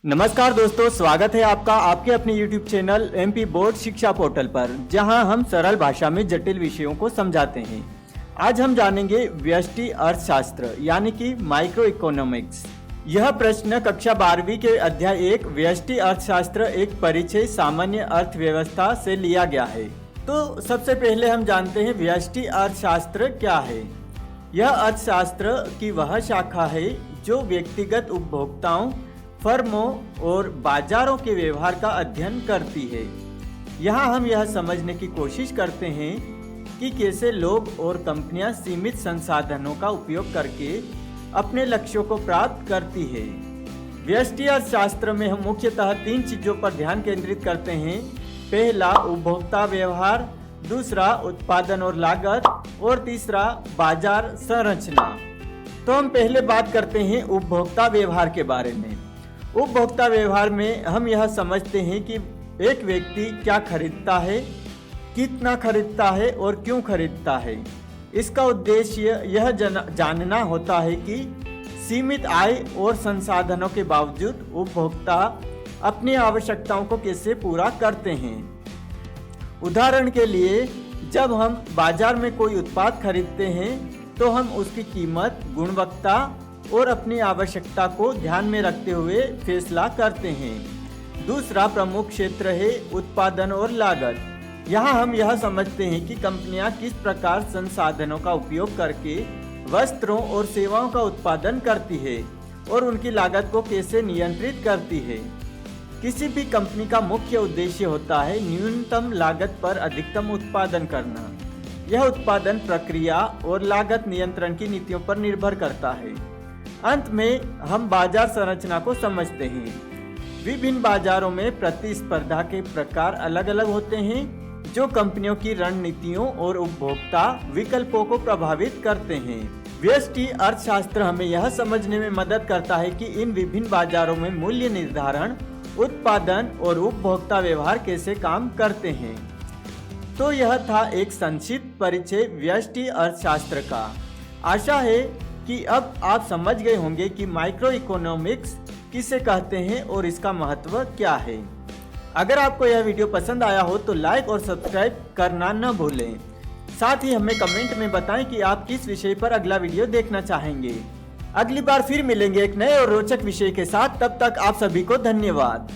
नमस्कार दोस्तों, स्वागत है आपका आपके अपने YouTube चैनल MP बोर्ड शिक्षा पोर्टल पर, जहां हम सरल भाषा में जटिल विषयों को समझाते हैं। आज हम जानेंगे व्यष्टि अर्थशास्त्र यानी कि माइक्रो इकोनॉमिक्स। यह प्रश्न कक्षा 12वीं के अध्याय 1 व्यष्टि अर्थशास्त्र एक परिचय सामान्य अर्थव्यवस्था से लिया गया है। तो सबसे पहले हम जानते हैं व्यष्टि अर्थशास्त्र क्या है। यह अर्थशास्त्र की वह शाखा है जो व्यक्तिगत उपभोक्ताओं, फर्मों और बाजारों के व्यवहार का अध्ययन करती है। यहाँ हम यह समझने की कोशिश करते हैं कि कैसे लोग और कंपनियां सीमित संसाधनों का उपयोग करके अपने लक्ष्यों को प्राप्त करती है। व्यष्टि अर्थशास्त्र में हम मुख्यतः 3 चीजों पर ध्यान केंद्रित करते हैं। पहला उपभोक्ता व्यवहार, दूसरा उत्पादन और लागत और तीसरा बाजार संरचना। तो हम पहले बात करते हैं उपभोक्ता व्यवहार के बारे में। उपभोक्ता व्यवहार में हम यह समझते हैं कि एक व्यक्ति क्या खरीदता है, कितना खरीदता है और क्यों खरीदता है। इसका उद्देश्य यह जानना होता है कि सीमित आय और संसाधनों के बावजूद उपभोक्ता अपनी आवश्यकताओं को कैसे पूरा करते हैं। उदाहरण के लिए, जब हम बाजार में कोई उत्पाद खरीदते हैं तो हम उसकी कीमत, गुणवत्ता और अपनी आवश्यकता को ध्यान में रखते हुए फैसला करते हैं। दूसरा प्रमुख क्षेत्र है उत्पादन और लागत। यहाँ हम यह समझते हैं कि कंपनियां किस प्रकार संसाधनों का उपयोग करके वस्त्रों और सेवाओं का उत्पादन करती है और उनकी लागत को कैसे नियंत्रित करती है। किसी भी कंपनी का मुख्य उद्देश्य होता है न्यूनतम लागत पर अधिकतम उत्पादन करना। यह उत्पादन प्रक्रिया और लागत नियंत्रण की नीतियों पर निर्भर करता है। अंत में हम बाजार संरचना को समझते हैं। विभिन्न बाजारों में प्रतिस्पर्धा के प्रकार अलग अलग होते हैं, जो कंपनियों की रणनीतियों और उपभोक्ता विकल्पों को प्रभावित करते हैं। व्यष्टि अर्थशास्त्र हमें यह समझने में मदद करता है कि इन विभिन्न बाजारों में मूल्य निर्धारण, उत्पादन और उपभोक्ता व्यवहार कैसे काम करते हैं। तो यह था एक संक्षिप्त परिचय व्यष्टि अर्थशास्त्र का। आशा है कि अब आप समझ गए होंगे कि माइक्रो इकोनॉमिक्स किसे कहते हैं और इसका महत्व क्या है। अगर आपको यह वीडियो पसंद आया हो तो लाइक और सब्सक्राइब करना न भूलें। साथ ही हमें कमेंट में बताएं कि आप किस विषय पर अगला वीडियो देखना चाहेंगे। अगली बार फिर मिलेंगे एक नए और रोचक विषय के साथ। तब तक आप सभी को धन्यवाद।